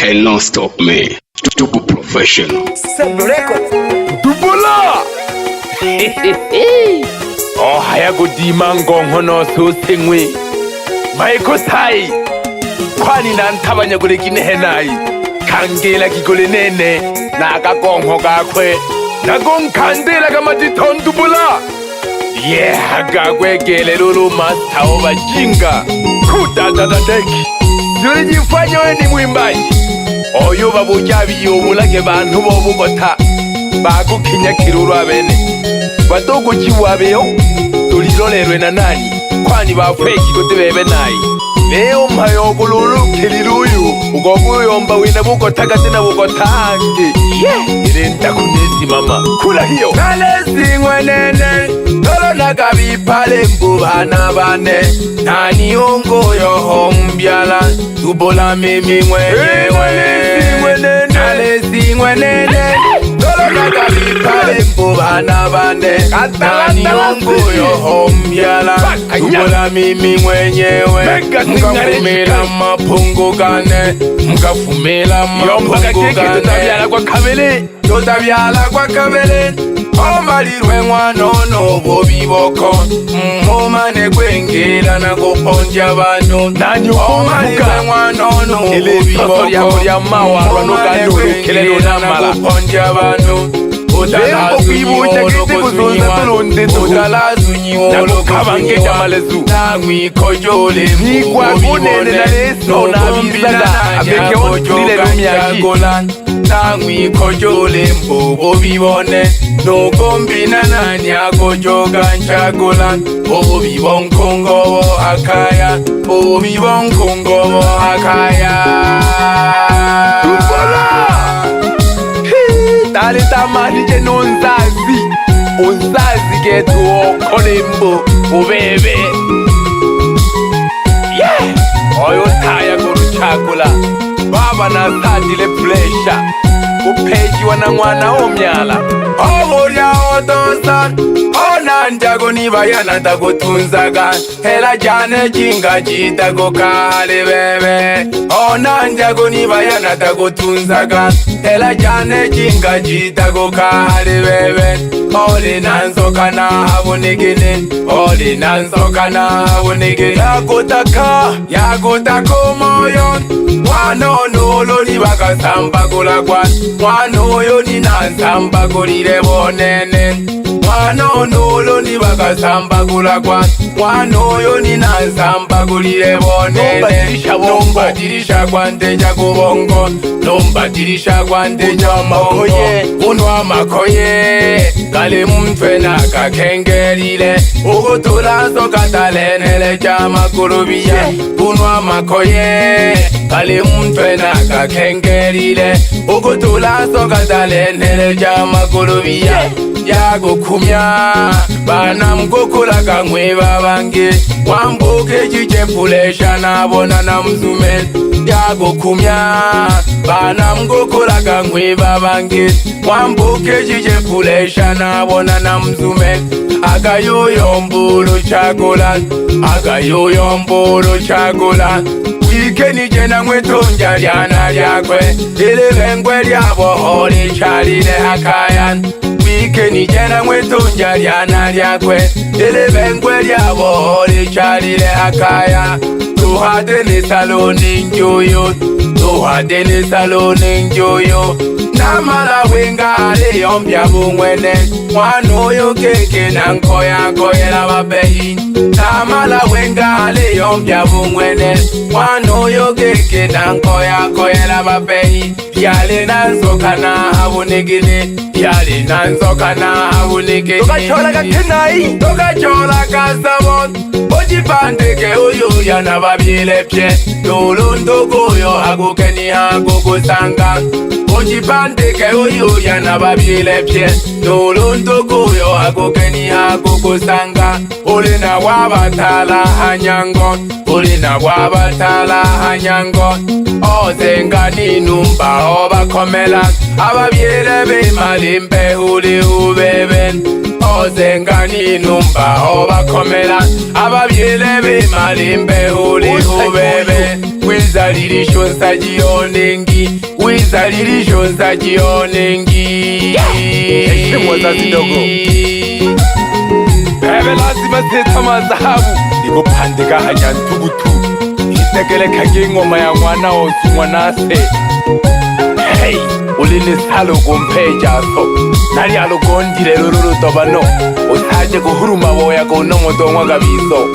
cannot stop me. To be professional. Dubola! Oh, hayago dimangong hono so sengwe. Maiko sai. Kwani na ntabanya gole kinehenai. Kangela kigole nene. Naga gongho gakwe. Nagong kandela gamati tondubola. Yeah, gagwe gele lulu matao bajinga. Kudadadadeki. Zuri jifanya we ni mwimbaji. Oyo babujabi yobulage bantu bo Bugota bagukinya kiruru abene badogo kiwabeyo tulirolerwe na nani kwani bafeki gote bebe nayi leo mpayo kululu kiriruyu ugoguyomba wina Bugota gate na Bugotange irenda kunezi mama kula hiyo nalezi ngwenene tolo nagabipale mbubana bane nani ongo yo hombyala Dubola mimi mwenyewe nalezi ngwenene tolo nagabipale mbubana bane nani ongo yo hombyala Dubola mimi mwenyewe mkafumela mapungu gane mkafumela mapungu gane totabyala kwa kabele omalirwe mwanono bobiboko omane kwengera nagoponja abantu omalirwe mwanono bobiboko ya mawa nogandukelelo namala ponja abantu Nangwikojole mbobo bibone Nogombina nani akojoga nchagola Bobo bibonkongo akaya Bobo bibonkongo akaya Dubola! Tali tamani je nonzazi Onzazi getu okolembo Ubebe Yeah! Oyo taya kuruchagola Baba na sadile pressure Upeji wana mwana omyala Omoria otosan Onanjago nibayana tago tunzaga Hela jane jinga jitago kale bebe Onanjago nibayana tago tunzaga Hela jane jinga jitago kale bebe Oli nanzoka na habunigine Oli nanzoka na habunigine Yagotako moyon Mwano loli baka samba gulagwa Mwano yoni nansamba gulire bonene Mwano loli baka samba gulagwa Mwano yoni nansamba gulire bonene Nombadirisha kwa nteja kubongo Nombadirisha kwa nteja mbongo Unwa makoye Kale mtwe na kakengerile Ugo tulazo katalenele chama kurubia Unwa makoye Kale mtwe na kakengerile Ugo tulazo katalenele chama kurubia Yago kumya Bana mkukula kangwe babange Wambuke chichepulesha nabona na mzume Yago kumya Bana mkukula kangwe babange Wambuke chichepulesha nabona na mzume Agayoyo mbulu chagola Agayoyo mbulu chagola Wikeni jena mwetonja lyana lyakwe Ilivengwe lyaboholi chalile hakayan Wikeni jena mwetonja lyana lyakwe Ilivengwe lyaboholi chalile hakaya Tuhade ni saloni njoyo Tuhade ni saloni njoyo Namala wenga aliyombya bumwene Mwano yo keke na nkoya koyela babehi Namala wenga aliyombya bumwene Mwano yo keke na nkoya koyela babehi Yale nanzoka na habunigini Yale nanzoka na habunigini Tokachola kakenai Tokachola kasabon Ojipandeke uyu yana babiele pye Nulundo goyo hagukeni hagugusanga Ojipandeke uyu yana babiele pye Nulundo goyo hagukeni hagugusanga Ulina wabatala hanyango Ulina wabatala hanyango Ozenga ninumba obakomela Ababiele be malimpe uli ubeben Ozengani numba obakomera ababyele bemalimbe ulihubebe wizalilisho nsajionengi wizalilisho nsajionengi wazazi ndogo bebe lazima seta mazahabu ikupandika haja ntugutu itekeleka ng'oma ya mwana osu mwanase hey ulini salo kumpejaso nari alugondire rurutobano utaje guhuruma boya gono modonwa gabiso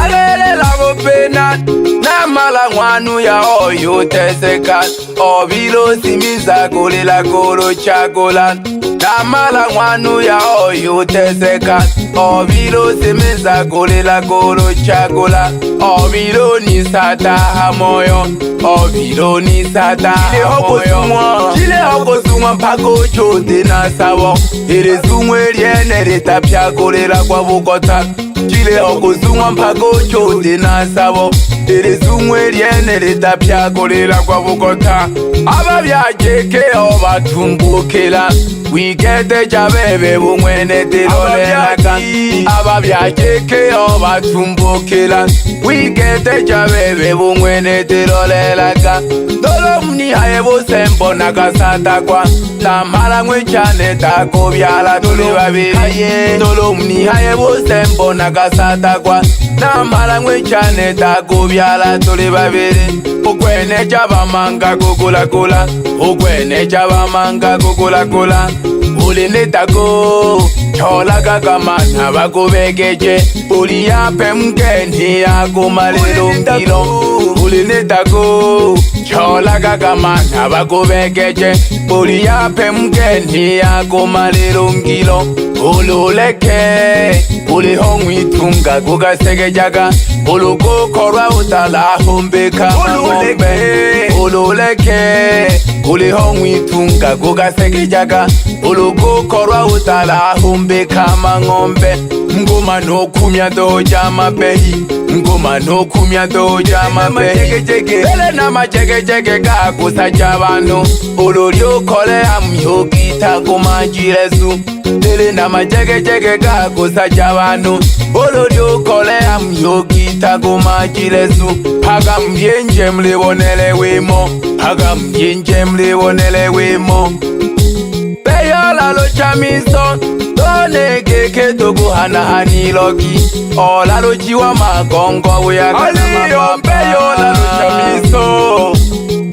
alele lago pena na mala mwanu ya oyo teseka obilo simiza golela goro chagola na mala mwanu ya oyo teseka obilo simiza golela goro chagola obilo ni sata hamoyo obilo ni sata hamoyo chile hoko sumwa mpako chote na sawo ere sumwe liene retapya golela kwa bukota chile hoko sumwa mpako chote na sawo ere sumwe liene retapya golela kwa bukota ababyajeke obatumbukela wigete jabebe bumwene terolelaka ababyajeke obatumbukela wigete jabebe bumwene terolelaka dolo mni haye bosembo nakasatakwa namala mwichane tako byala tuli babiri dolo mni haye bosembo nakasatakwa namala mwichane tako byala tuli babiri ukwene jabamanga gugula ukwene jabamanga gugula ulinetago chola kakamana bakubegeje uliyape mkeni yako malelo ngilo ulinetago chola kakamana bakubegeje uliyape mkeni yako malelo ngilo ululeke ulihongwitunga kukasegejaga ulukukorwa utalahumbika ululeke ulihongwitunga kukasegejaga ulukukorwa utalahumbika mang'ombe ngoma nokumya doja mabehi ngoma nokumya doja mabehi ele na majegejege gakusaja abantu ululyukole amyogita kumajiresu ele na majegejege gakusaja abantu ululyukole amyogita kumajiresu pagambyenje mlibonelewemo pagambyenje mlibonelewemo beyola lo chamiso tone keke togo hanahani logi ola lo chiwa magongo uyakana mababa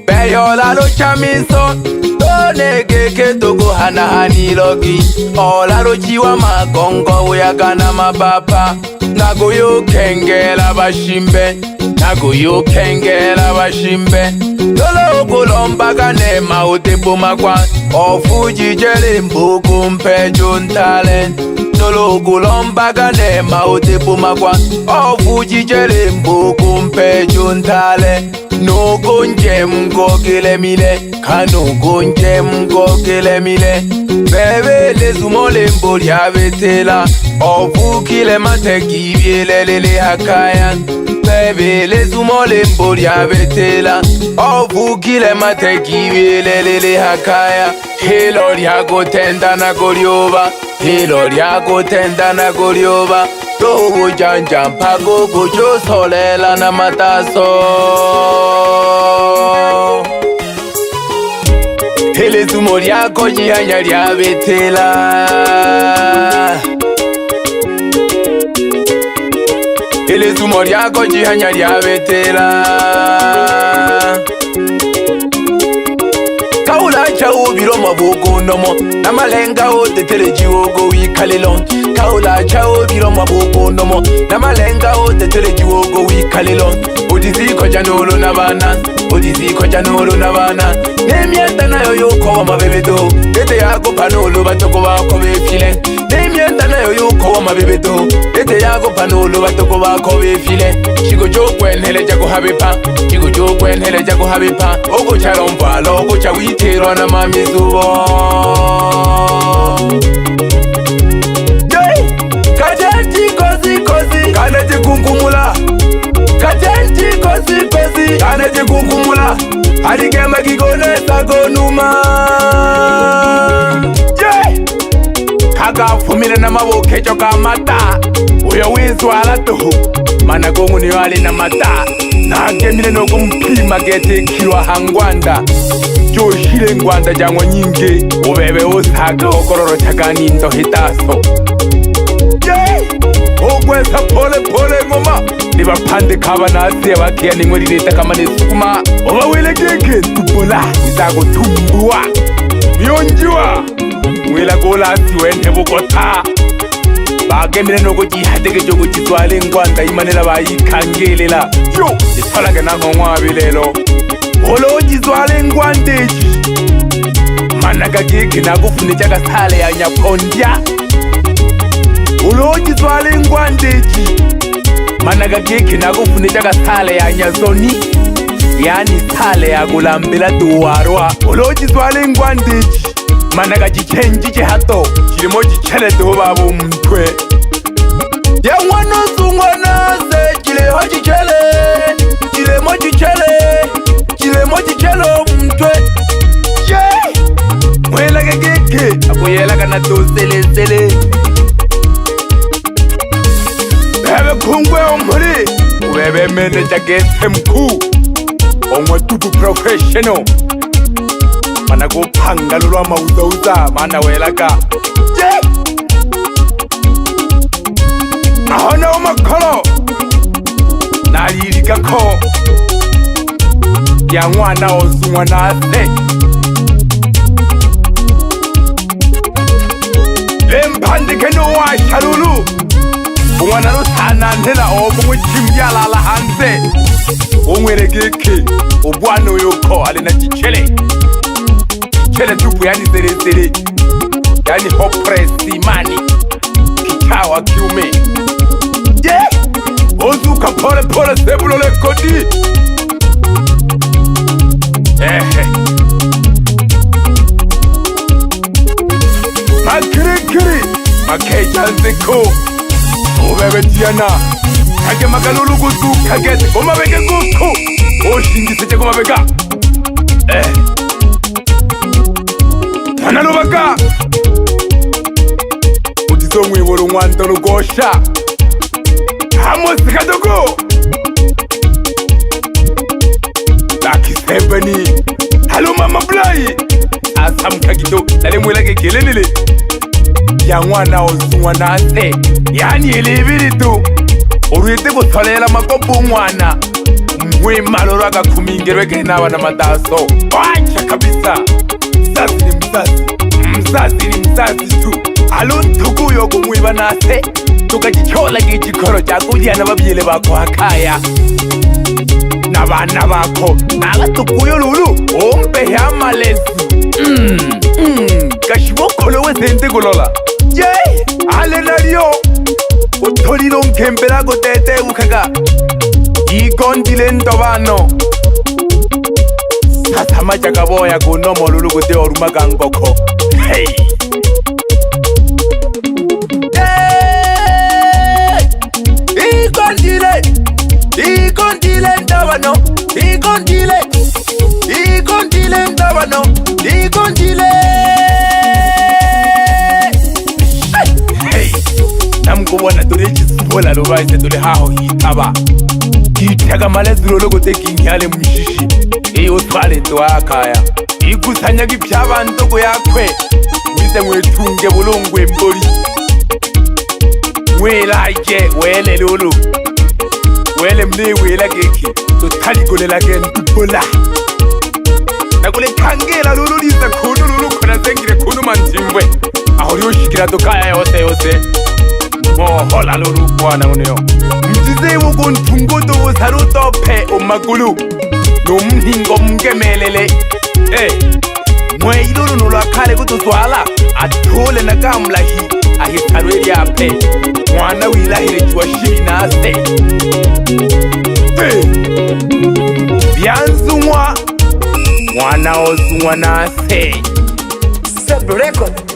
beyola lo chamiso tone keke togo hanahani logi ola lo chiwa magongo uyakana mababa nagoyo kengela bashimbe nagoyo kengela bashimbe dolo kulombaga nema utebuma kwa ofuji jere mbuku mpejo ntale dolo kulombaga nema utebuma kwa ofuji jere mbuku mpejo ntale nukunje mkokile mile kanukunje mkokile mile bebe lezumole mboli abetela ofukile mateki bielelele hakaya bebe lezumole mboli abetela ofukile mateki bielelele hakaya hilo lyako tenda na golioba hilo lyako tenda na golioba togo janja mpago gojo solela na mataso hele zumo lyako jihanya lyabetela hele zumo lyako jihanya lyabetela kaula chao biro mabugo nomo namalenga o tetele jiwogo wikalelo kaula chao biro mabugo nomo namalenga o tetele jiwogo wikalelo odiziko janolo nabana odiziko janolo nabana nemienda nayo yuko mabebedo tete yako panolo batoko bako befile nemienda nayo yuko mabebedo tete yako panolo batoko bako befile chigo jokwenhele jago habipa chigo jokwenhele jago habipa ogo charombalo ogo chawitero na mamizubo kajenti kozi kaneti kunkumula kajenti kozi kaneti kunkumula aligema gigone sagonuma bagemile na mabokecho ka mata uyo wizwala tuhu mana gongu niyo ali na mata nagemile nokumpima getekilwa hangwanda joshile ngwanda jangwa nyingi ubebe usaga okororo chagani ndo hitaso ogwesa pole pole ngoma nibapande kaba nasi abakia ningwe rileta kama nesukuma oba wile geke tupola nizago tumbuwa mionjiwa mwila gola siwende bukota bagemile noko jihadege jogo jitwale ngwanda imanela bayikangelela yo nitolage nangongwa bilelo olo jitwale ngwandeji managa geke nagufune jaga sale ya nyapondya olo jitwale ngwandeji managa geke nagufune jaga sale ya nyazoni yani sale ya kulambela duwarwa olo jitwale ngwandeji managa jichenjije hato chilimo jichelete ho babo mtwe ya mwana sungwana se chileho jichele chilemo jichelo mtwe ye mwela geke akoyela kana tosele bebe kungwe omuri bebe manager gete mkuu omwe tutu professional mana go phangalo lwa mauza mana welaka je ahona umakholo nalilika kho ya mwana ozungwa nase lempandike no washalulu umwana rusana ndela obumwe chimbyala la hanze umweregeke ubwana uyoko alina jichele chele tupu yani zere yani hopresi mani kichawa kiume ozuka pole pole sebulo le kodi makiri makeja nziko ubebe tiana kage magalulu gutu kagete umabege gutu oshingise chego mabega analubaka utizomwe bolo ngwanda lugosha hamusika dogo lakisebeni halo mama blai asamkagito dale mwelake kelelele ya mwana ozungwa nase yani elebiri tu uruyete gutolela makopo mwana mwe maloro agakumingerwe kenaba na mataso wacha kabisa mzazi ni mzazi tu aluntuku yoko mwiba nase tukajichola gijikoro jakulia na babyele bako hakaya nabana bako nagatukuyo lulu ompe ya malezi kashibokolo wezente kulola ye ale nalyo utolilo nkembela gotete ukaga igondile ndobano sasa majaga boya kunomo lulu kute orumaga ngoko hey igondile ndobano igondile ndobano igondile hey namkubona tuli chisibola lubaise tuli haho hitaba itaga malezuro logote kingyale mshishi iyo twale twakaya ikusanya gipyabantu ko yakwe wize mwetunge bulungwe mboli welaje wele lulu wele mni wela geki totali golela gentubola nakule kangela lulu liza kunu lulu kona zengire kunu mantimbwe aho yoshikira tokaya yose mohola lulu kwana uniyo mtize wuko ntungoto sarutope omagulu nomhingo mngemelele mwe ilulu nolwakale kutuzwala atole nakamlahi ahitalwe yape mwana wilahire jwa shiminase byanzumwa mwana ozumwa nase Sub record.